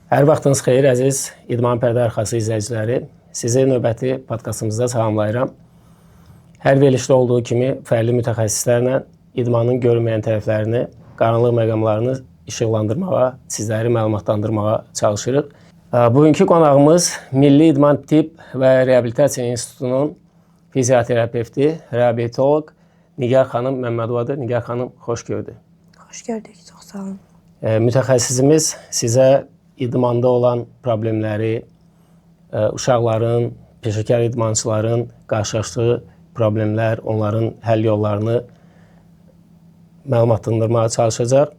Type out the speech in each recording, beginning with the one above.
Hər vaxtınız xeyir, əziz İdman Pərdə Arxası izləyiciləri. Sizi növbəti podkastımızda salamlayıram. Hər verilişdə olduğu kimi fərqli mütəxəssislərlə idmanın görünməyən tərəflərini, qaranlıq məqamlarını işıqlandırmağa, sizləri məlumatlandırmağa çalışırıq. Bugünkü qonağımız Milli İdman Tibb və Reabilitasiya İnstitutunun fizioterapevti, reabilitolog Nigar xanım Məmmədovadır. Nigar xanım, xoş gördük. Xoş gördük, çox sağ olun. Mütəxəssisimiz sizə idmanda olan problemləri, uşaqların, peşəkar idmançıların qarşılaşdığı problemlər, onların həll yollarını məlumatlandırmağa çalışacaq.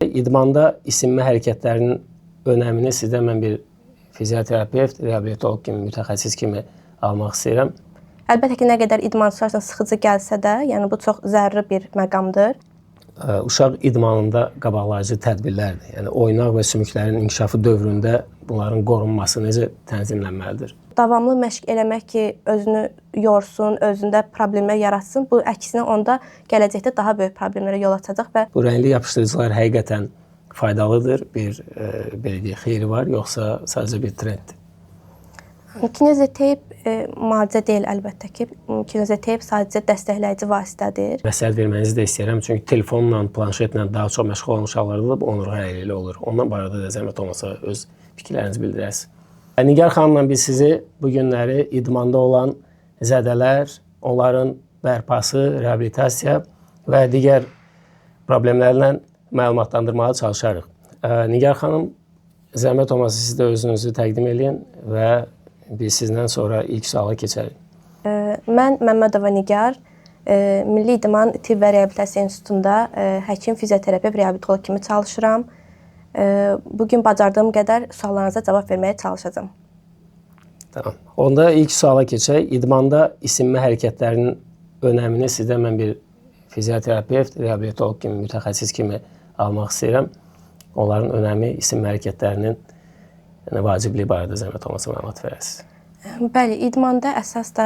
İdmanda isinmə hərəkətlərinin önəmini sizdən mən bir fizioterapevt, reabilitolog kimi, mütəxəssis kimi almaq istəyirəm. Əlbəttə ki, nə qədər idmançılar üçün sıxıcı gəlsə də, yəni bu çox zəruri bir məqamdır. Uşaq idmanında qabaqlayıcı tədbirlərdir. Yəni oynaq və sümüklərin inkişafı dövründə bunların qorunması necə tənzimlənməlidir? Davamlı məşq eləmək ki, özünü yorsun, özündə problemlər yaratsın, bu əksinə onda gələcəkdə daha böyük problemlərə yol açacaq və bu rəngli yapışdırıcılar həqiqətən faydalıdır, bir belə deyək, xeyri var, yoxsa sadəcə bir trenddir? Kineziteyp müalicə deyil əlbəttə ki. Kineziteyp sadəcə dəstəkləyici vasitədir. Məsləhət vermənizi də istəyirəm, çünki telefonla, planşetlə daha çox məşğul olan uşaqlarda da bu onurğa əyiliyi olur. Ondan barədə də zəhmət olmasa öz fikirlərinizi bildirəsiniz. Nigar xanımla biz sizi bu günləri idmanda olan zədələr, onların bərpası, reabilitasiya və digər problemlərlə məlumatlandırmağa çalışarıq. Nigar xanım, zəhmət olmasa siz də özünüzü təqdim edin və biz sizdən sonra ilk suala keçərik. Mən Məmmədova Nigar, Milli İdman Tibb və Reabilitasiya İnstitutunda həkim, fizioterapevt, reabilitolog kimi çalışıram. Bugün bacardığım qədər suallarınıza cavab verməyə çalışacağam. Tamam. Onda ilk suala keçək. İdmanda isinmə hərəkətlərinin önəmini sizdən mən bir fizioterapevt, reabilitolog kimi, mütəxəssis kimi almaq istəyirəm. Onların önəmi, isinmə hərəkətlərinin vacibliyi barədə zəhmət olmasa məlumat verəsiniz. Bəli, idmanda əsas da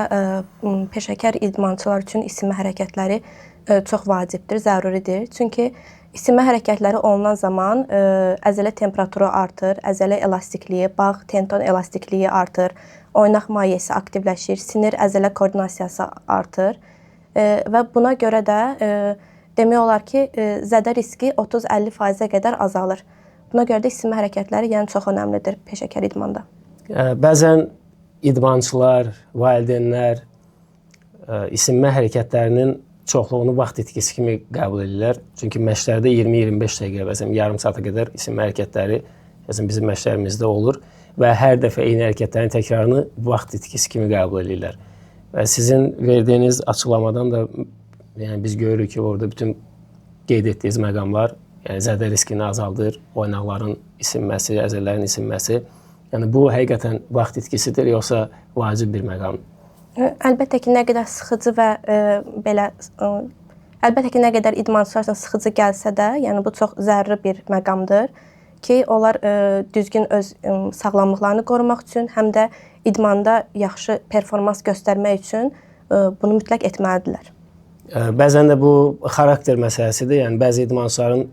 peşəkar idmançılar üçün isinmə hərəkətləri çox vacibdir, zəruridir. Çünki isinmə hərəkətləri olunan zaman əzələ temperaturu artır, əzələ elastikliyi, bağ, tendon elastikliyi artır, oynaq mayeəsi aktivləşir, sinir-əzələ koordinasiyası artır və buna görə də demək olar ki, zədə riski 30-50%-ə qədər azalır. Buna görə də isinmə hərəkətləri yəni çox önəmlidir peşəkar idmanda. Bəzən idmançılar, valideynlər isinmə hərəkətlərinin çoxluğunu vaxt itkisi kimi qəbul edirlər. Çünki məşqlərdə 20-25 dəqiqə, bəzən yarım saata qədər isinmə hərəkətləri bizim məşqlərimizdə olur və hər dəfə eyni hərəkətlərin təkrarını vaxt itkisi kimi qəbul edirlər. Və sizin verdiyiniz açıqlamadan da yəni biz görürük ki, orada bütün qeyd etdiyiniz məqamlar zədə riskini azaldır, oynaqların isinməsi, əzələlərin isinməsi. Yəni bu həqiqətən vaxt itkisidir, yoxsa vacib bir məqamdır? Əlbəttə ki, nə qədər sıxıcı və əlbəttə ki, nə qədər idmançılar üçün sıxıcı gəlsə də, yəni bu çox zəruri bir məqamdır ki, onlar düzgün öz sağlamlıqlarını qorumaq üçün, həm də idmanda yaxşı performans göstərmək üçün bunu mütləq etməlidirlər. Bəzən də bu xarakter məsələsidir. Yəni bəzi idmançıların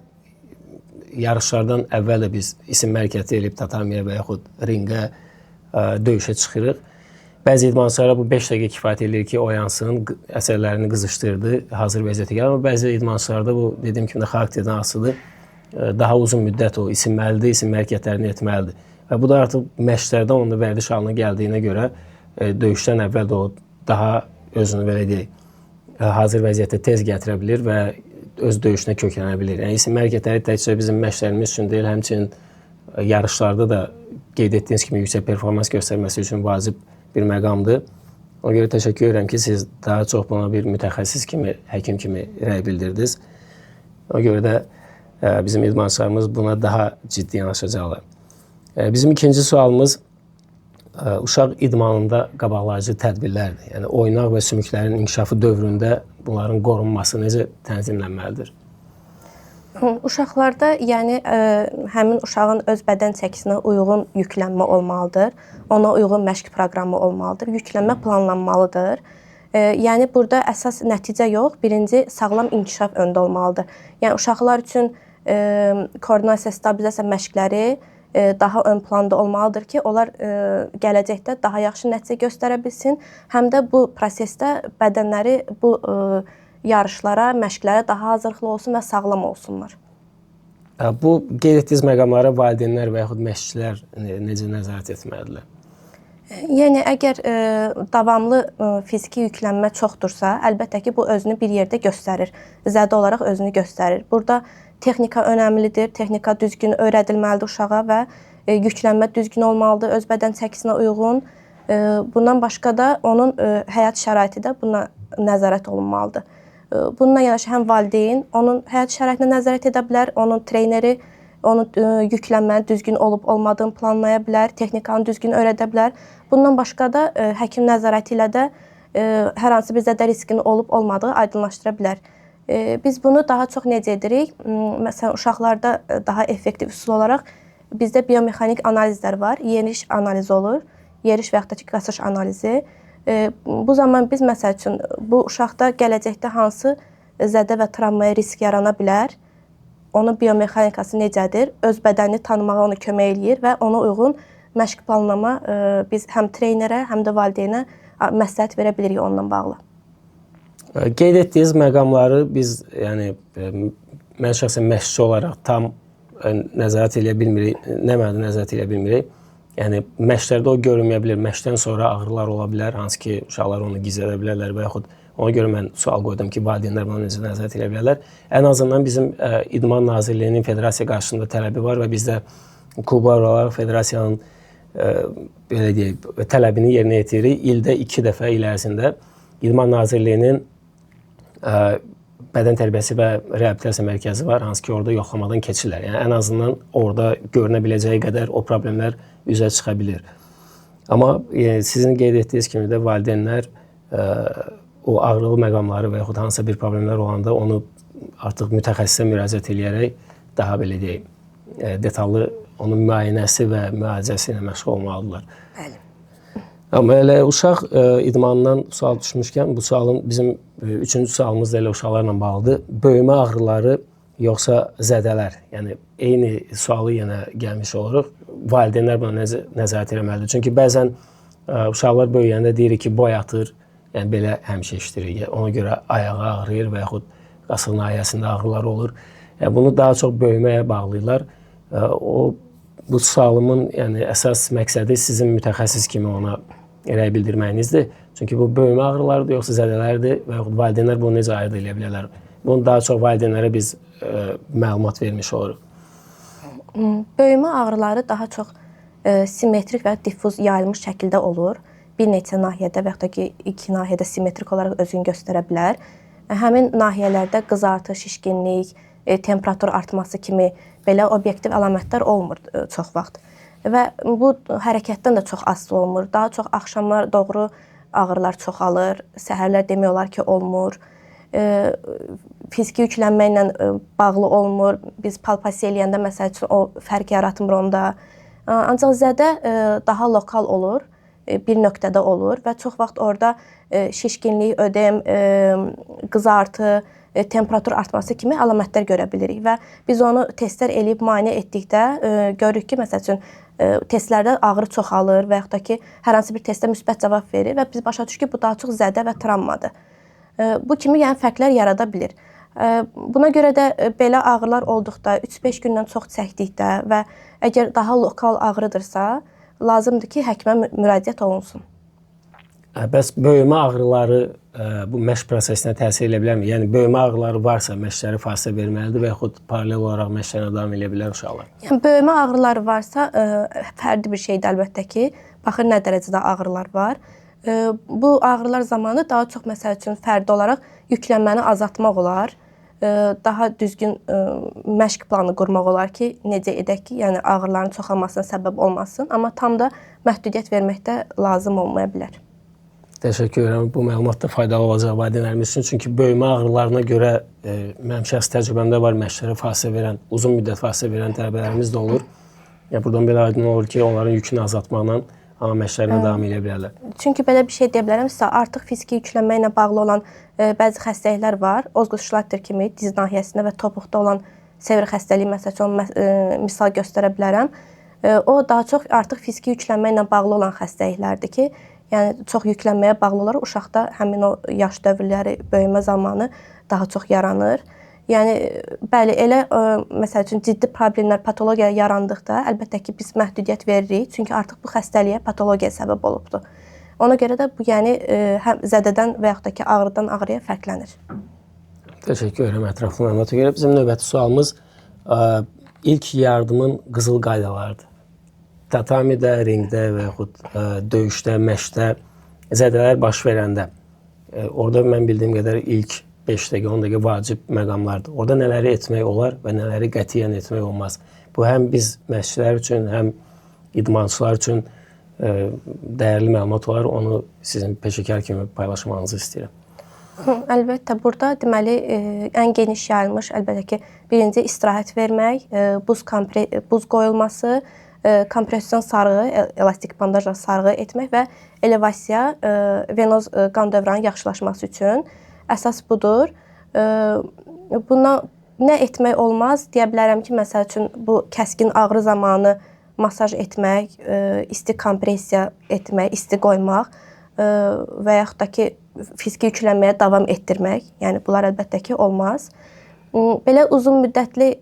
yarışlardan əvvəl də biz isinmə hərəkəti edib tatamiyə və yaxud ringə döyüşə çıxırıq. Bəzi idmançılara bu 5 dəqiqə kifayət edir ki, oyansın, əsərlərini qızışdırdı, hazır vəziyyətə gəlir. Amma bəzi idmançılarda bu, dediyim kimi də xarakterdən asılıdır. Daha uzun müddət o isinməlidir, isinmə hərəkətlərini etməlidir. Və bu da artıq məşqlərdə onda vərdiş halına gəldiyinə görə döyüşdən əvvəl də o daha özünü belə deyək, hazır vəziyyətə tez gətirə bilir və öz döyüşünə köklənə bilir. Yəni isinmə hərəkətləri təkcə bizim məşqlərimiz üçün deyil, həmçinin yarışlarda da qeyd etdiyiniz kimi yüksək performans göstərməsi üçün vacib bir məqamdır. Ona görə təşəkkür edirəm ki, siz daha çox buna bir mütəxəssis kimi, həkim kimi rəy bildirdiniz. Ona görə də bizim idmançılarımız buna daha ciddi yanaşacaqlar. Bizim ikinci sualımız uşaq idmanında qabaqlayıcı tədbirlərdir. Yəni oynaq və sümüklərin inkişafı dövründə bunların qorunması necə tənzimlənməlidir? Uşaqlarda yəni həmin uşağın öz bədən çəkisinə uyğun yüklənmə olmalıdır. Ona uyğun məşq proqramı olmalıdır. Yüklənmə planlanmalıdır. Yəni burada əsas nəticə yox, birinci sağlam inkişaf öndə olmalıdır. Yəni uşaqlar üçün koordinasiya, stabilizasiya məşqləri daha ön planda olmalıdır ki, onlar gələcəkdə daha yaxşı nəticə göstərə bilsin. Həm də bu prosesdə bədənləri bu yarışlara, məşqlərə daha hazırlıqlı olsun və sağlam olsunlar. Bu qeyd etdiyiniz məqamlara valideynlər və yaxud məşqçilər necə nəzarət etməlidirlər? Yəni, əgər davamlı fiziki yüklənmə çoxdursa, əlbəttə ki, bu özünü bir yerdə göstərir. Zədə olaraq özünü göstərir. Burada texnika önəmlidir. Texnika düzgün öyrədilməlidir uşağa və yüklənmə düzgün olmalıdır, öz bədən çəkisinə uyğun. Bundan başqa da onun həyat şəraiti də buna nəzarət olunmalıdır. Bununla yanaşı həm valideyn onun həyat şəraitinə nəzarət edə bilər, onun treneri onun yüklənmənin düzgün olub-olmadığını planlaya bilər, texnikanı düzgün öyrədə bilər. Bundan başqa da həkim nəzarəti ilə də hər hansı bir zədə riskinin olub-olmadığı aydınlaşdıra bilər. Biz bunu daha çox necə edirik? Məsələn, uşaqlarda daha effektiv üsul olaraq bizdə biomexanik analizlər var. Yeriş analizi olur, yeriş və yaxud da ki, qaçış analizi. Bu zaman biz məsəl üçün bu uşaqda gələcəkdə hansı zədə və travmaya risk yarana bilər, onun biomexanikası necədir, öz bədənini tanımağa onu kömək eləyir və ona uyğun məşq planlama biz həm trenerə, həm də valideynə məsləhət verə bilirik onunla bağlı. Qeyd etdiyiniz məqamları biz, yəni mən şəxsən məşqçi olaraq tam nəzarət edə bilmirik. Nə mənada nəzarət edə bilmirik? Yəni məşqlərdə o görünməyə bilər. Məşqdən sonra ağrılar ola bilər, hansı ki, uşaqlar onu gizlədə bilərlər və yaxud ona görə mən sual qoydum ki, valideynlər buna necə nəzarət edə bilərlər. Ən azından bizim İdman Nazirliyinin federasiya qarşısında tələbi var və biz də klublar olaraq federasiyanın belə deyək, tələbini yerinə yetiririk. İldə 2 dəfə il ərzində İdman Nazirliyinin bədən tərbiyəsi və reabilitasiya mərkəzi var, hansı ki, orada yoxlamadan keçirlər. Yəni ən azından orada görünə biləcəyi qədər o problemlər üzə çıxa bilir. Amma sizin qeyd etdiyiniz kimi də valideynlər o ağrılı məqamları və yaxud hansısa bir problemlər olanda onu artıq mütəxəssisə müraciət edərək daha belə deyək, detallı onun müayinəsi və müalicəsi ilə məşğul olmalıdırlar. Bəli. Amma elə uşaq idmanından sual düşmüşkən, bu sualın bizim 3-cü sualımız da elə uşaqlarla bağlıdır. Böyümə ağrıları yoxsa zədələr? Yəni eyni sualı yenə gəlmiş oluruq. Valideynlər buna nəzarət etməlidir. Çünki bəzən uşaqlar böyüyəndə deyirik ki, boy atır, yəni belə həmişə işləyirik. Ona görə ayağı ağrıyır və yaxud qasıq nahiyəsində ağrılar olur. Yəni bunu daha çox böyüməyə bağlayırlar. Bu sualımın yəni əsas məqsədi sizin mütəxəssis kimi ona rəy bildirməyinizdir. Çünki bu böyümə ağrılarıdır, yoxsa zədələrdir və yaxud valideynlər bunu necə ayırd edə bilərlər? Bunu daha çox valideynlərə biz məlumat vermiş oluruq. Böyümə ağrıları daha çox simmetrik və diffuz yayılmış şəkildə olur. Bir neçə nahiyədə və yaxud da ki, 2 nahiyədə simmetrik olaraq özünü göstərə bilər. Həmin nahiyələrdə qızartı, şişkinlik, temperatur artması kimi belə obyektiv əlamətlər olmur çox vaxt. Və bu hərəkətdən də çox asılı olmur. Daha çox axşamlar doğru ağrılar çoxalır, səhərlər demək olar ki, olmur. Fiziki yüklənmə ilə bağlı olmur. Biz palpasiya eləyəndə məsəl üçün o fərq yaratmır onda. Ancaq zədə daha lokal olur, bir nöqtədə olur və çox vaxt orada şişkinlik, ödem, qızartı, temperatur artması kimi əlamətlər görə bilirik və biz onu testlər eləyib müayinə etdikdə görürük ki, məsəl üçün testlərdə ağrı çoxalır və yaxud da ki, hər hansı bir testdə müsbət cavab verir və biz başa düşürük ki, bu daha çox zədə və travmadır. Bu kimi yəni fərqlər yarada bilir. Buna görə də belə ağrılar olduqda, 3-5 gündən çox çəkdikdə və əgər daha lokal ağrıdırsa, lazımdır ki, həkimə müraciət olunsun. Bəs böyümə ağrıları bu məşq prosesinə təsir edə bilərmi? Yəni böyümə ağrıları varsa məşqləri fasilə verməlidir və yaxud paralel olaraq məşqlərinə davam edə bilər uşaqlar? Yəni böyümə ağrıları varsa fərdi bir şeydir əlbəttə ki, baxır nə dərəcədə ağrılar var. Bu ağrılar zamanı daha çox məsəl üçün fərdi olaraq yüklənməni azaltmaq olar. Daha düzgün məşq planı qurmaq olar ki, necə edək ki, yəni ağrıların çoxalmasına səbəb olmasın, amma tam da məhdudiyyət verməkdə lazım olmaya bilər. Təşəkkür edirəm. Bu məlumat da faydalı olacaq valideynlərimiz üçün. Çünki böyümə ağrılarına görə mənim şəxsi təcrübəmdə var, məşqlərə fasilə verən, uzun müddət fasilə verən tələbələrimiz də olur. Yəni buradan belə aydın olur ki, onların yükünü azaltmaqla amma məşqlərinə davam edə bilərlər. Çünki belə bir şey deyə bilərəm sizə, artıq fiziki yüklənmə ilə bağlı olan bəzi xəstəliklər var. Ozqoşlatter kimi diz nahiyəsində və topuqda olan sevr xəstəliyi məsəl üçün misal göstərə bilərəm. O daha çox artıq fiziki yüklənmə ilə bağlı olan xəstəliklərdir ki, yəni çox yüklənməyə bağlı olaraq uşaqda həmin o yaş dövrləri böyümə zamanı daha çox yaranır. Yəni bəli, elə məsəl üçün ciddi problemlər, patologiya yarandıqda əlbəttə ki, biz məhdudiyyət veririk, çünki artıq bu xəstəliyə patologiya səbəb olubdur. Ona görə də bu yəni həm zədədən və yaxud da ki, ağrıdan ağrıya fərqlənir. Təşəkkür edirəm ətraflı məlumata görə. Bizim növbəti sualımız ilk yardımın qızıl qaydalarıdır. Tatamidə, ringdə və yaxud döyüşdə, məşqdə zədələr baş verəndə orada mən bildiyim qədər ilk 5 dəqiqə, 10 dəqiqə vacib məqamlardır. Orada nələri etmək olar və nələri qətiyyən etmək olmaz. Bu həm biz məşqçilər üçün, həm idmançılar üçün dəyərli məlumat olar. Onu sizin peşəkar kimi paylaşmanızı istəyirəm. Əlbəttə, burada deməli ən geniş yayılmış əlbəttə ki, birinci istirahət vermək, buz qoyulması, kompression sarğı, elastik bandajla sarğı etmək və elevasiya, venoz qan dövranın yaxşılaşması üçün əsas budur. Bundan nə etmək olmaz? Deyə bilərəm ki, məsəl üçün bu kəskin ağrı zamanı masaj etmək, isti kompressiya etmək, isti qoymaq və yaxud da ki, fiziki yüklənməyə davam etdirmək. Yəni bunlar əlbəttə ki, olmaz. Belə uzun müddətli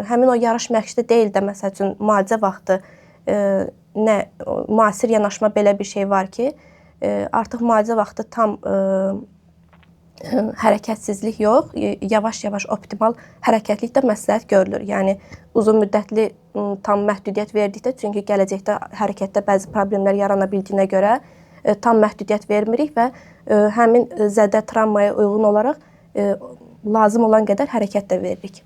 həmin o yarış məşqdə deyil də məsəl üçün müalicə vaxtı müasir yanaşma belə bir şey var ki, artıq müalicə vaxtı tam hərəkətsizlik yox, yavaş-yavaş optimal hərəkətlik də məsləhət görülür. Yəni uzun müddətli tam məhdudiyyət verdikdə, çünki gələcəkdə hərəkətdə bəzi problemlər yarana bildiyinə görə tam məhdudiyyət vermirik və həmin zədə travmaya uyğun olaraq lazım olan qədər hərəkət də veririk.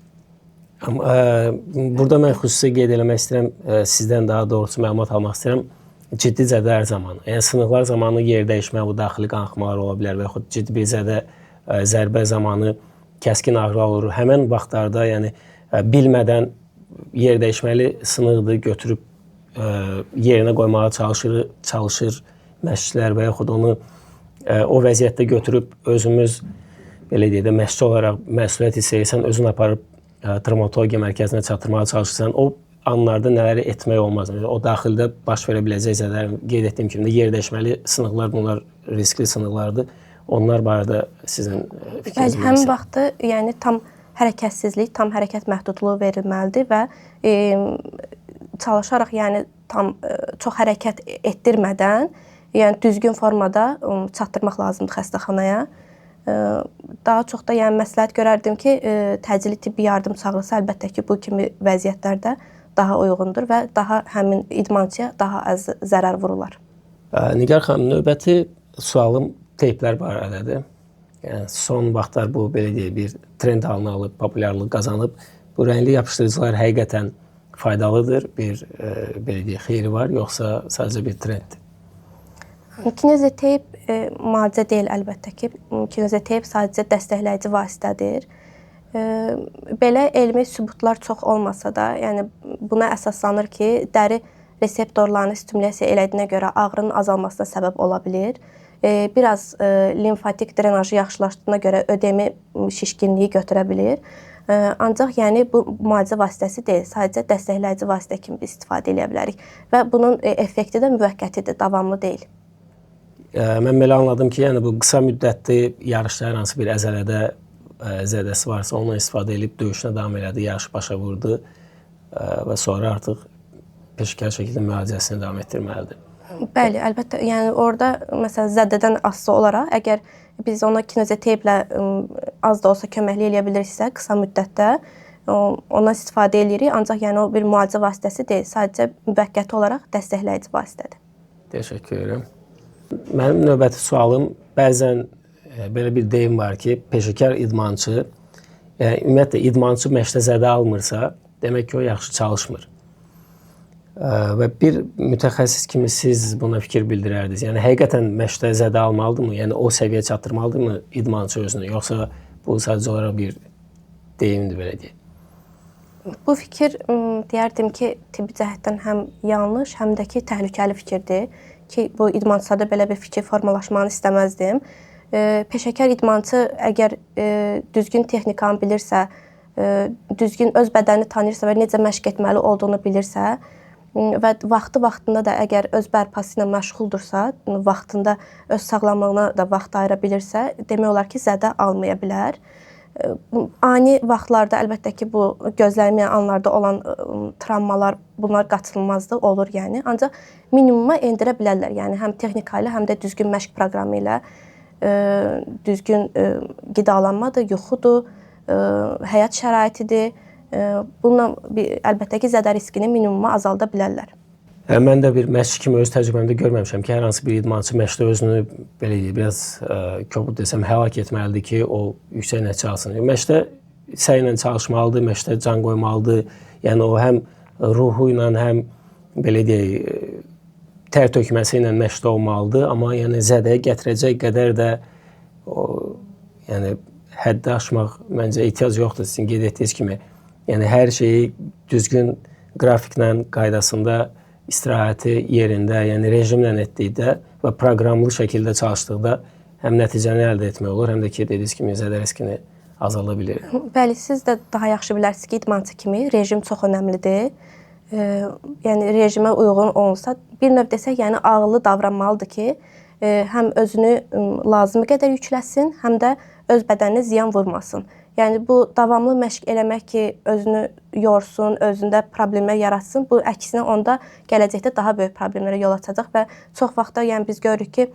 Burada mən xüsusi qeyd eləmək istəyirəm, sizdən daha doğrusu məlumat almaq istəyirəm. Ciddi zədələr zamanı, yəni sınıqlar zamanı yer dəyişmə, bu daxili qanaxmalar ola bilər və yaxud ciddi bir zərbə zamanı kəskin ağrı olur. Həmən vaxtlarda, yəni bilmədən yer dəyişməli sınıqdır, götürüb yerinə qoymağa çalışır məşqçilər və yaxud onu o vəziyyətdə götürüb özümüz belə deyək də məşqçi olaraq məsuliyyət hiss edirsən, özün aparıb travmatologiya mərkəzinə çatdırmağa çalışırsan, o anlarda nələri etmək olmaz. O daxildə baş verə biləcək zədələr, qeyd etdiyim kimi də yer dəyişməli sınıqlar, bunlar riskli sınıqlardır. Onlar barədə sizin fikriniz nədir? Həmin vaxtı, yəni tam hərəkətsizlik, tam hərəkət məhdudluğu verilməlidir və çalışaraq, yəni tam çox hərəkət etdirmədən, yəni düzgün formada çatdırmaq lazımdır xəstəxanaya. Daha çox da yəni məsləhət görərdim ki, təcili tibbi yardım çağrısı əlbəttə ki, bu kimi vəziyyətlərdə daha uyğundur və daha həmin idmançıya daha az zərər vurular. Nigar xanım, növbəti sualım teyplər barədədir. Yəni son vaxtlar bu belə deyək bir trend halını alıb, populyarlıq qazanıb. Bu rəngli yapışdırıcılar həqiqətən faydalıdır, bir belə deyək xeyri var, yoxsa sadəcə bir trenddir? Kinezoteyp müalicə deyil əlbəttə ki. Kinezoteyp sadəcə dəstəkləyici vasitədir. Belə elmi sübutlar çox olmasa da, yəni buna əsaslanır ki, dəri reseptorlarını stimulyasiya elədiyinə görə ağrının azalmasına səbəb ola bilir. Biraz limfatik drenajı yaxşılaşdığına görə ödemi şişkinliyi götürə bilir. Ancaq yəni bu müalicə vasitəsi deyil, sadəcə dəstəkləyici vasitə kimi istifadə edə bilərik və bunun effekti də müvəqqətidir, davamlı deyil. Mən belə anladım ki, yəni bu qısa müddətli yarışda hər hansı bir əzələdə zədəsi varsa, onunla istifadə edib döyüşünə davam elədi, yarışı başa vurdu və sonra artıq peşəkar şəkildə müalicəsini davam etdirməlidir. Bəli, əlbəttə. Yəni orada məsələn zədədən asılı olaraq, əgər biz ona kinezoteyplə az da olsa köməklik edə biliriksə, qısa müddətdə ona istifadə edirik. Ancaq yəni o bir müalicə vasitəsi deyil, sadəcə müvəqqəti olaraq dəstəkləyici vasitədir. Təşəkkür edirəm. Mənim növbəti sualım, bəzən belə bir deyim var ki, peşəkar idmançı, yəni ümumiyyətlə idmançı məşqdə zədə almırsa, demək ki, o yaxşı çalışmır. Və bir mütəxəssis kimi siz buna fikir bildirərdiniz. Yəni həqiqətən məşqdə zədə almalıdırmı? Yəni o səviyyə çatdırmalıdırmı idmançı özünü? Yoxsa bu sadəcə olaraq bir deyimdir, belə deyək? Bu fikir deyərdim ki, tibbi cəhətdən həm yanlış, həm də ki, təhlükəli fikirdir ki, bu idmançılarda belə bir fikir formalaşmanı istəməzdim. Peşəkar idmançı əgər düzgün texnikanı bilirsə, düzgün öz bədənini tanıyırsa və necə məşq etməli olduğunu bilirsə, və vaxtında da əgər öz bərpası ilə məşğuldursa, vaxtında öz sağlamlığına da vaxt ayıra bilirsə, demək olar ki, zədə almaya bilər. Ani vaxtlarda əlbəttə ki, bu gözlənilməyən anlarda olan travmalar, bunlar qaçılmazdır, olur yəni. Ancaq minimuma endirə bilərlər. Yəni həm texnika ilə, həm də düzgün məşq proqramı ilə, düzgün qidalanmadır, yuxudur, həyat şəraitidir. Bununla əlbəttə ki, zədə riskini minimuma azalda bilərlər. Mən də bir məşqçi kimi öz təcrübəmdə görməmişəm ki, hər hansı bir idmançı məşqdə özünü belə deyək, biraz kobud desəm həlak etməlidir ki, o yüksək nəticə alsın. Məşqdə səylə çalışmalıdır, məşqdə can qoymalıdır. Yəni o həm ruhu ilə, həm belə deyək, tər tökməsi ilə məşqdə olmalıdır, amma yəni zədəyə gətirəcək qədər də o yəni həddi aşmaq məncə ehtiyac yoxdur sizin qeyd etdiyiniz kimi. Yəni hər şeyi düzgün qrafiklə, qaydasında istirahəti yerində, yəni rejimlə etdikdə və proqramlı şəkildə çalışdıqda həm nəticəni əldə etmək olur, həm də ki, dediyiniz kimi zədə riskini azalda bilir. Bəli, siz də daha yaxşı bilərsiniz ki, idmançı kimi rejim çox önəmlidir. Yəni rejimə uyğun olunsa, bir növ desək, yəni ağıllı davranmalıdır ki, həm özünü lazımi qədər yükləsin, həm də öz bədəninə ziyan vurmasın. Yəni bu davamlı məşq eləmək ki, özünü yorsun, özündə problemlər yaratsın, bu əksinə onda gələcəkdə daha böyük problemlərə yol açacaq və çox vaxtda yəni biz görürük ki,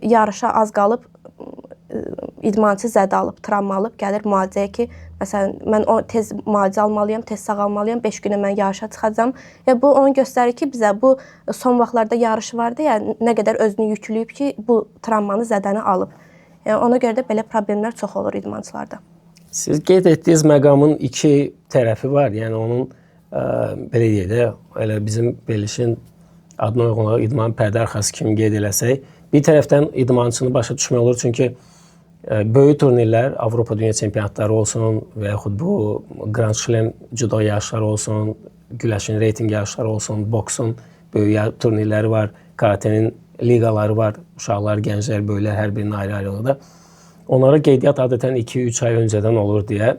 yarışa az qalıb idmançı zədə alıb, travma alıb, gəlir müalicəyə ki, məsələn, mən tez müalicə almalıyam, tez sağalmalıyam, 5 günə mən yarışa çıxacam. Yəni bu onu göstərir ki, bizə bu son vaxtlarda yarış vardı ya, nə qədər özünü yükləyib ki, bu travmanı, zədəni alıb. Yəni ona görə də belə problemlər çox olur idmançılarda. Siz qeyd etdiyiniz məqamın iki tərəfi var. Yəni onun belə deyək də, elə bizim verilişin adına uyğun olaraq idman pərdə arxası kimi qeyd eləsək, bir tərəfdən idmançını başa düşmək olur, çünki böyük turnirlər, Avropa Dünya Çempionatları olsun və yaxud bu Grand Slam judo yarışları olsun, güləşin reyting yarışları olsun, boksun böyük turnirləri var, karatenin liqaları var, uşaqlar, gənclər, böyüklər hər birinin ayrı-ayrılıqda. Onlara qeydiyyat adətən 2-3 ay öncədən olur deyə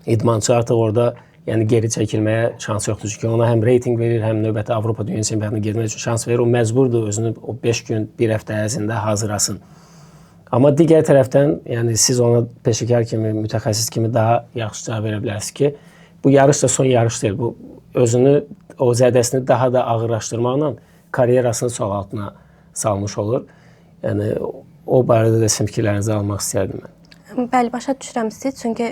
idmançı artıq orada yəni geri çəkilməyə şans yoxdur. Çünki ona həm reyting verir, həm növbəti Avropa Dünya Çempionatına getmək üçün şans verir. O məcburdur özünü o 5 gün, 1 həftə ərzində hazırlasın. Amma digər tərəfdən, yəni siz ona peşəkar kimi, mütəxəssis kimi daha yaxşı cavab verə bilərsiniz ki, bu yarış da son yarış deyil. Bu özünü, o zədəsini daha da ağırlaşdırmaqla karyerasını sol altına salmış olur. Yəni o barədə də sizin fikirlərinizi almaq istərdim mən. Bəli, başa düşürəm sizi. Çünki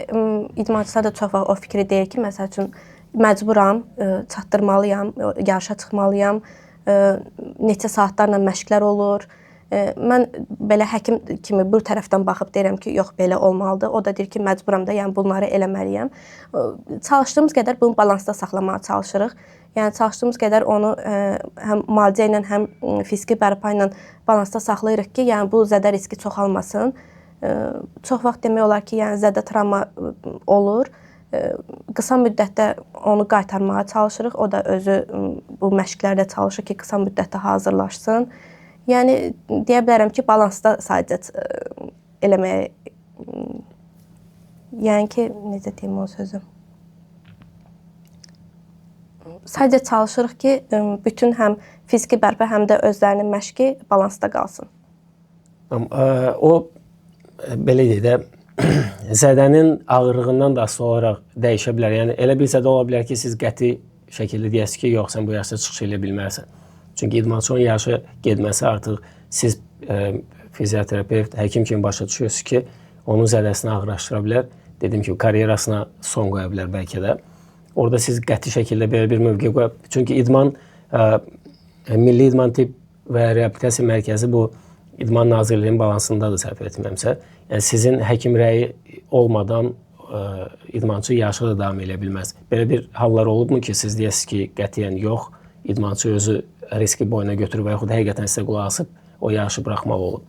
idmançılar da çox vaxt o fikri deyir ki, məsəl üçün məcburam, çatdırmalıyam, yarışa çıxmalıyam, neçə saatlarla məşqlər olur. Mən belə həkim kimi bu tərəfdən baxıb deyirəm ki, yox, belə olmalıdır. O da deyir ki, məcburam da, yəni bunları eləməliyəm. Çalışdığımız qədər bunu balansda saxlamağa çalışırıq. Yəni çalışdığımız qədər onu həm müalicə ilə, həm fiziki bərpa ilə balansda saxlayırıq ki, yəni bu zədə riski çoxalmasın. Çox vaxt demək olar ki, yəni zədə travma olur. Qısa müddətdə onu qaytarmağa çalışırıq. O da özü bu məşqlərdə çalışır ki, qısa müddətdə hazırlaşsın. Yəni deyə bilərəm ki, balansda sadəcə eləməyə, yəni ki, necə deyim o sözü? Sadəcə çalışırıq ki, bütün həm fiziki bərpa, həm də özlərinin məşqi balansda qalsın. O, belə deyək də, zədənin ağırlığından da asılı olaraq dəyişə bilər. Yəni elə bir zədə ola bilər ki, siz qəti şəkildə deyəsiniz ki, yox, sən bu yarışda çıxış edə bilmərsən. Çünki idmançının yarışa getməsi artıq siz fizioterapevt, həkim kimi başa düşürsünüz ki, onun zədəsini ağırlaşdıra bilər. Dedim ki, karyerasına son qoya bilər bəlkə də. Orada siz qəti şəkildə belə bir mövqe qoya. Çünki idman, Milli İdman Tibb və Reabilitasiya Mərkəzi bu İdman Nazirliyinin balansındadır səhv etmirəmsə. Yəni sizin həkim rəyi olmadan idmançı yarışa da davam edə bilməz. Belə bir hallar olubmu ki, siz deyəsiniz ki, qətiyyən yox, idmançı özü riski boyuna götürüb və yaxud həqiqətən sizə qulaq asıb o yarışı buraxmaq olub?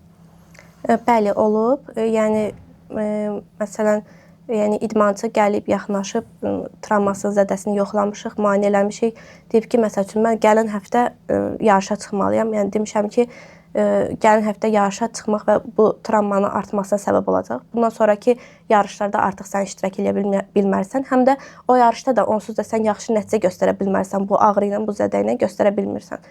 Bəli, olub. Yəni məsələn, yəni idmançı gəlib, yaxınlaşıb, travmasının zədəsini yoxlamışıq, müayinə eləmişik. Deyib ki, məsəl üçün, mən gələn həftə yarışa çıxmalıyam. Yəni demişəm ki, gələn həftə yarışa çıxmaq və bu travmanın artmasına səbəb olacaq. Bundan sonraki yarışlarda artıq sən iştirak edə bilmərsən. Həm də o yarışda da onsuz da sən yaxşı nəticə göstərə bilmərsən. Bu ağrı ilə, bu zədə ilə göstərə bilmirsən.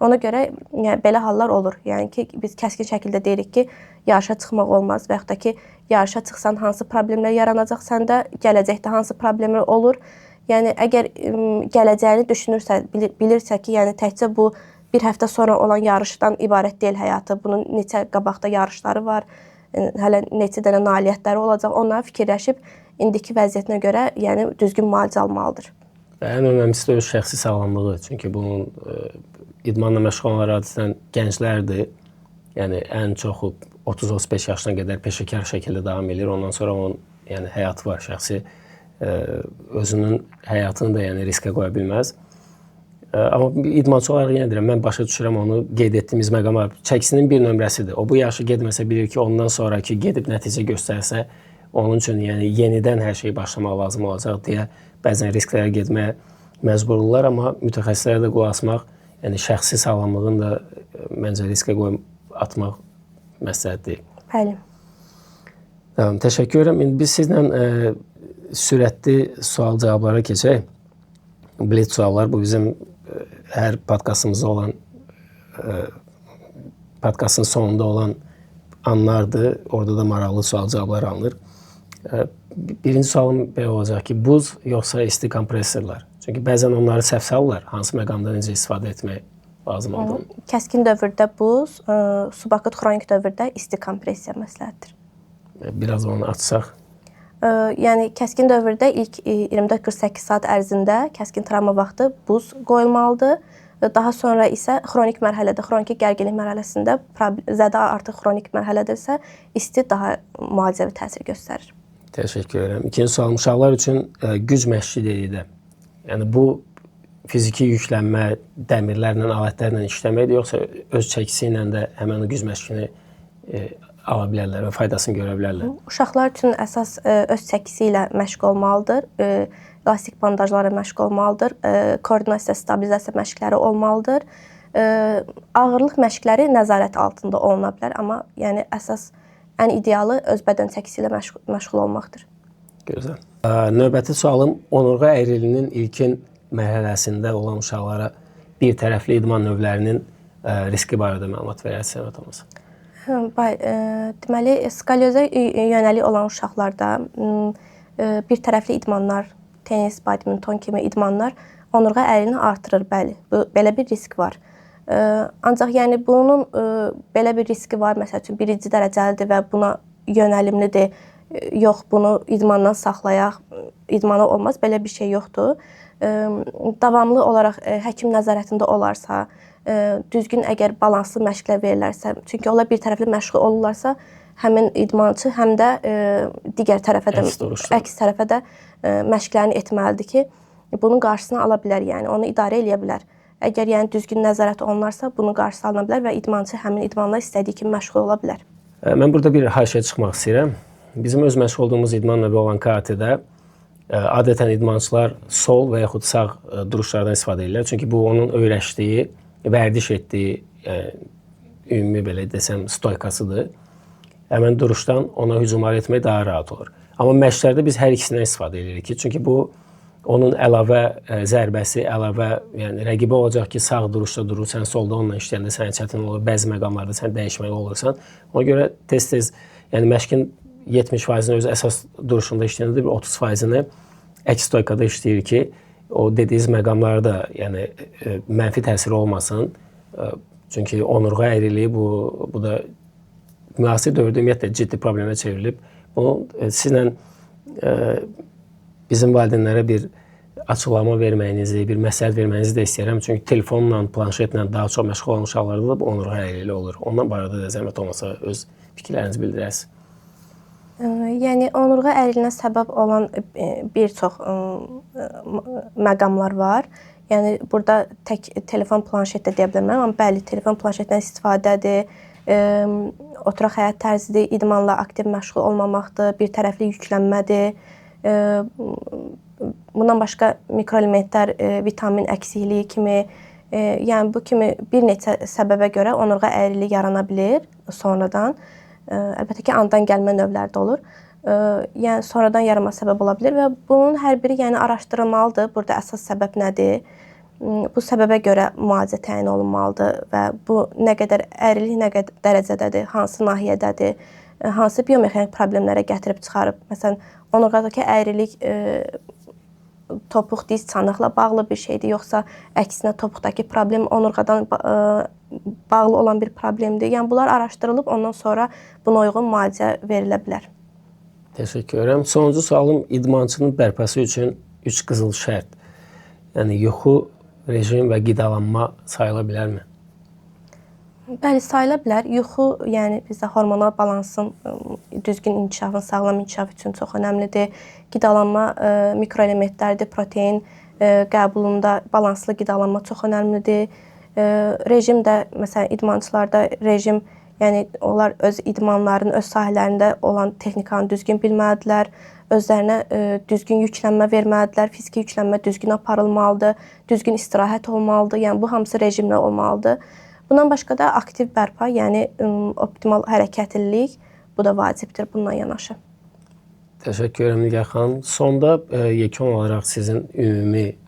Ona görə yəni, belə hallar olur. Yəni ki, biz kəskin şəkildə deyirik ki, yarışa çıxmaq olmaz və yaxud da ki, yarışa çıxsan hansı problemlər yaranacaq səndə, gələcəkdə hansı problemlər olur. Yəni əgər gələcəyini düşünürsə, bilirsə ki, yəni təkcə bu bir həftə sonra olan yarışdan ibarət deyil həyatı. Bunun neçə qabaqda yarışları var, hələ neçə dənə nailiyyətləri olacaq. Onları fikirləşib indiki vəziyyətinə görə yəni düzgün müalicə almalıdır. Və ən önəmlisi də öz şəxsi sağlamlığı. Çünki bunun idmanla məşğul olan adətən gənclərdir. Yəni ən çoxu 30-35 yaşına qədər peşəkar şəkildə davam edir. Ondan sonra onun yəni həyatı var, şəxsi özünün həyatını da yəni riskə qoya bilməz. Amma idmançı olaraq yenə deyirəm, mən başa düşürəm onu qeyd etdiyimiz məqamlar çəkisinin bir nömrəsidir. O bu yaşı getməsə bilir ki, ondan sonraki gedib nəticə göstərsə, onun üçün yəni yenidən hər şeyi başlamaq lazım olacaq deyə bəzən risklərə getməyə məcburdular, amma mütəxəssislərə də qulaq asmaq, yəni şəxsi sağlamlığını da məncə riskə atmaq məsləhət deyil. Bəli. Tamam, təşəkkür edirəm. İndi biz sizlə sürətli sual-cavablara keçək. Blitz suallar bu bizim hər podkastımızda olan podkastın sonunda olan anlardır. Orada da maraqlı sual-cavablar alınır. Birinci sualım belə olacaq ki, buz yoxsa isti kompressorlar? Çünki bəzən onları səhv salırlar. Hansı məqamda necə istifadə etmək lazım olduğunu. Kəskin dövrdə buz, subakut xronik dövrdə isti kompressiya məsləhətdir. Biraz onu açsaq. Yəni kəskin dövrdə ilk 24-48 saat ərzində kəskin travma vaxtı buz qoyulmalıdır. Daha sonra isə xronik mərhələdə, xroniki gərginlik mərhələsində zədə artıq xronik mərhələdədirsə, isti daha müalicəvi təsir göstərir. Təşəkkür edirəm. İkinci sualım, uşaqlar üçün güc məşqi dedikdə, yəni bu fiziki yüklənmə, dəmirlərlə, alətlərlə işləməkdir, yoxsa öz çəkisi ilə də həmin o güc məşqini ala bilərlər və faydasını görə bilərlər? Uşaqlar üçün əsas öz çəkisi ilə məşq olmalıdır. Elastik bandajlara məşq olmalıdır. Koordinasiya, stabilizasiya məşqləri olmalıdır. Ağırlıq məşqləri nəzarət altında oluna bilər, amma yəni əsas ən idealı öz bədən çəkisi ilə məşğul olmaqdır. Gözəl. Növbəti sualım, onurğa əyriliyinin ilkin mərhələsində olan uşaqlara bir tərəfli idman növlərinin riski barədə məlumat verərsiniz, Thomas. Deməli, skolyoza yönəlik olan uşaqlarda bir tərəfli idmanlar, tenis, badminton kimi idmanlar onurğa əyriliğini artırır, bəli. Belə bir risk var. Ancaq yəni bunun belə bir riski var, məsəl üçün birinci dərəcəlidir və buna yönəlimlidir. Yox, bunu idmandan saxlayaq, idmana olmaz, belə bir şey yoxdur. Davamlı olaraq həkim nəzarətində olarsa, düzgün əgər balanslı məşqlər verilərsə, çünki onlar bir tərəfli məşq olurlarsa, həmin idmançı həm də digər tərəfə də, əks tərəfə də məşqlərini etməlidir ki, bunun qarşısını ala bilər, yəni onu idarə edə bilər. Əgər yəni düzgün nəzarət olunarsa, bunun qarşısı alına bilər və idmançı həmin idmanla istədiyi kimi məşğul ola bilər. Mən burada bir haşiyə çıxmaq istəyirəm. Bizim öz məşğul olduğumuz idman növü olan karatedə adətən idmançılar sol və yaxud sağ duruşlardan istifadə edirlər. Çünki bu onun öyrəşdiyi, vərdiş etdiyi, ümumi belə desəm, stoykasıdır. Həmin duruşdan ona hücumlar etmək daha rahat olur. Amma məşqlərdə biz hər ikisindən istifadə edirik ki, çünki bu onun əlavə zərbəsi, əlavə, yəni rəqibi olacaq ki, sağ duruşda durur, sən solda onunla işləyəndə sənə çətin olur, bəzi məqamlarda sən dəyişməli olursan. Ona görə tez-tez, yəni məşqin 70%-ni öz əsas duruşunda işləyəndə, 30%-ni əks stoykada işləyir ki, o dediyiniz məqamlarda yəni mənfi təsiri olmasın. Çünki onurğa əyriliyi bu da müasir dövrdə ümumiyyətlə ciddi problemə çevrilib. Bunu sizlə bizim valideynlərə bir açıqlama verməyinizi, bir məsləhət verməyinizi də istəyirəm. Çünki telefonla, planşetlə daha çox məşğul olan uşaqlarda da bu onurğa əyriliyi olur. Ondan barədə də zəhmət olmasa öz fikirlərinizi bildirəsiniz. Yəni onurğa əyriliyinə səbəb olan bir çox məqamlar var. Yəni burada tək telefon, planşet də deyə bilmərəm, amma bəli, telefon, planşetdən istifadədir, oturaq həyat tərzidir, idmanla aktiv məşğul olmamaqdır, bir tərəfli yüklənmədir. Bundan başqa mikroelementlər, vitamin əksikliyi kimi Yəni bu kimi bir neçə səbəbə görə onurğa əyriliyi yarana bilər sonradan. Əlbəttə ki, anadan gəlmə növləri də olur. Yəni sonradan yaranma səbəb ola bilər və bunun hər biri yəni araşdırılmalıdır. Burada əsas səbəb nədir? Bu səbəbə görə müalicə təyin olunmalıdır və bu nə qədər əyrilik nə qədər dərəcədədir, hansı nahiyədədir, hansı biomexanik problemlərə gətirib çıxarıb. Məsələn, onurğadakı əyrilik topuq, diz, çanaqla bağlı bir şeydir, yoxsa əksinə topuqdakı problem onurğadan bağlı olan bir problemdir. Yəni bunlar araşdırılıb ondan sonra buna uyğun müalicə verilə bilər. Təşəkkür edirəm. Sonuncu sualım idmançının bərpası üçün 3 qızıl şərt. Yəni yuxu, rejim və qidalanma sayıla bilərmi? Bəli, sayıla bilər. Yuxu, yəni bizdə hormonal balansın düzgün inkişafın, sağlam inkişaf üçün çox önəmlidir. Qidalanma mikroelementlərdir, protein qəbulunda balanslı qidalanma çox önəmlidir. Rejim də, məsələn, idmançılarda rejim, yəni onlar öz idmanlarının, öz sahələrində olan texnikanı düzgün bilməlidirlər. Özlərinə düzgün yüklənmə verməlidirlər, fiziki yüklənmə düzgün aparılmalıdır, düzgün istirahət olmalıdır. Yəni bu hamısı rejimlə olmalıdır. Bundan başqa da aktiv bərpa, yəni optimal hərəkətlilik, bu da vacibdir bununla yanaşı. Təşəkkür edirəm Nigar xanım. Sonda yekun olaraq sizin ümumi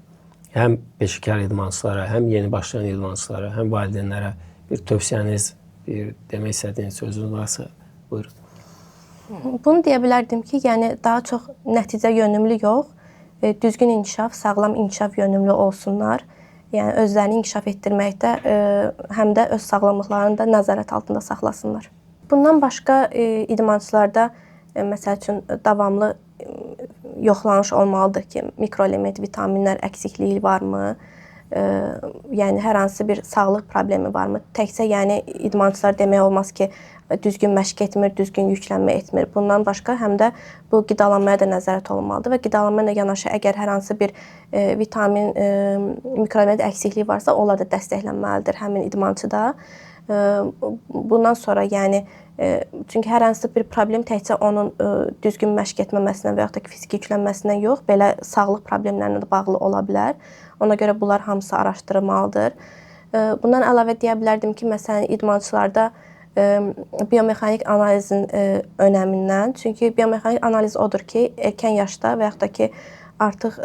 həm peşəkar idmançılara, həm yeni başlayan idmançılara, həm valideynlərə bir tövsiyəniz, bir demək istədiyiniz sözünüz varsa, buyurun. Bunu deyə bilərdim ki, yəni daha çox nəticə yönümlü yox, düzgün inkişaf, sağlam inkişaf yönümlü olsunlar. Yəni özlərini inkişaf etdirməkdə, həm də öz sağlamlıqlarını da nəzarət altında saxlasınlar. Bundan başqa idmançılarda məsəl üçün davamlı yoxlanış olmalıdır ki, mikroelement, vitaminlər əksikliyi varmı? Yəni hər hansı bir sağlıq problemi varmı? Təkcə yəni idmançılar demək olmaz ki, düzgün məşq etmir, düzgün yüklənmə etmir. Bundan başqa həm də bu qidalanmaya da nəzarət olunmalıdır və qidalanma ilə yanaşı əgər hər hansı bir vitamin, mikroelement əksikliyi varsa, onlar da dəstəklənməlidir həmin idmançıda. Bundan sonra yəni çünki hər hansı bir problem təkcə onun düzgün məşq etməməsindən və yaxud da ki, fiziki yüklənməsindən yox, belə sağlıq problemlərlə də bağlı ola bilər. Ona görə bunlar hamısı araşdırılmalıdır. Bundan əlavə deyə bilərdim ki, məsələn, idmançılarda biomexanik analizin önəmindən. Çünki biomexanik analiz odur ki, erkən yaşda və yaxud da ki, artıq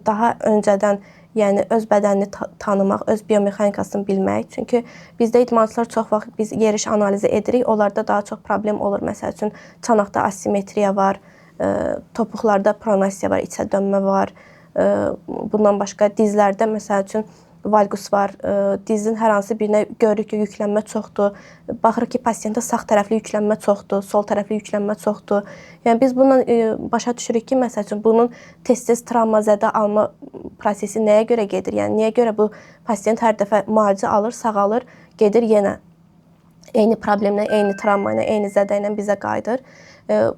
daha öncədən yəni öz bədənini tanımaq, öz biomexanikasını bilmək. Çünki bizdə idmançılar çox vaxt biz yeriş analizi edirik, onlarda daha çox problem olur. Məsəl üçün, çanaqda asimetriya var, topuqlarda pronasiya var, içə dönmə var. Bundan başqa dizlərdə, məsəl üçün, valgus var, dizin hər hansı birinə görürük ki, yüklənmə çoxdur. Baxırıq ki, pasiyentdə sağ tərəfli yüklənmə çoxdur, sol tərəfli yüklənmə çoxdur. Yəni biz bununla başa düşürük ki, məsəl üçün, bunun tez-tez travmazədə alma prosesi nəyə görə gedir? Yəni niyə görə bu pasiyent hər dəfə müalicə alır, sağalır, gedir yenə eyni problemlə, eyni travma ilə, eyni zədə ilə bizə qayıdır.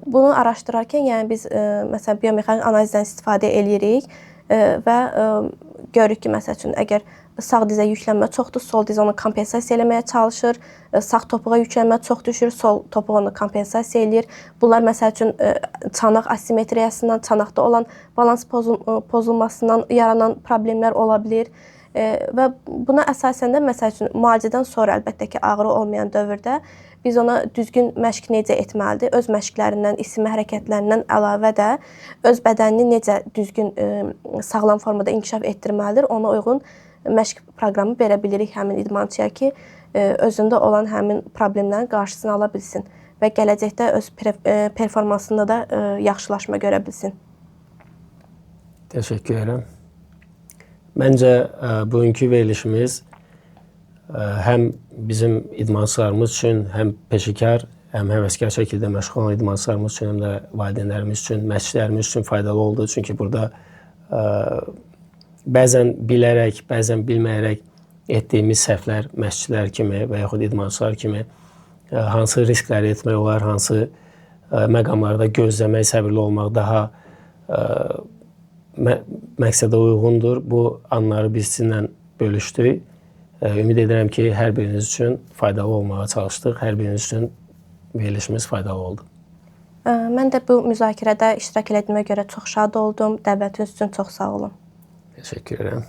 Bunu araşdırarkən, yəni biz məsələn biomexanik analizdən istifadə edirik və görürük ki, məsəl üçün, əgər sağ dizə yüklənmə çoxdur, sol diz onu kompensasiya eləməyə çalışır, sağ topuğa yüklənmə çox düşür, sol topuq onu kompensasiya eləyir. Bunlar, məsəl üçün, çanaq asimetriyasından, çanaqda olan balans pozulmasından yaranan problemlər ola bilir. Və buna əsasən də, məsəl üçün, müalicədən sonra, əlbəttə ki, ağrı olmayan dövrdə biz ona düzgün məşq necə etməlidir? Öz məşqlərindən, isinmə hərəkətlərindən əlavə də öz bədənini necə düzgün, sağlam formada inkişaf etdirməlidir? Ona uyğun məşq proqramı verə bilirik həmin idmançıya ki, özündə olan həmin problemlərin qarşısını ala bilsin və gələcəkdə öz performansında da yaxşılaşma görə bilsin. Təşəkkür edirəm. Məncə bugünkü verilişimiz həm bizim idmançılarımız üçün, həm peşəkar, həm həvəskar şəkildə məşğul olan idmançılarımız üçün, həm də valideynlərimiz üçün, məşqçilərimiz üçün faydalı oldu. Çünki burada bəzən bilərək, bəzən bilməyərək etdiyimiz səhvlər məşqçilər kimi və yaxud idmançılar kimi hansı riskləri etmək olar, hansı məqamlarda gözləmək, səbirli olmaq daha məqsədə uyğundur. Bu anları biz sizinlə bölüşdük. Ümid edirəm ki, hər biriniz üçün faydalı olmağa çalışdıq. Hər biriniz üçün verilişimiz faydalı oldu. Mən də bu müzakirədə iştirak etdiyimə görə çox şad oldum. Dəvətiniz üçün çox sağ olun. Təşəkkür edirəm.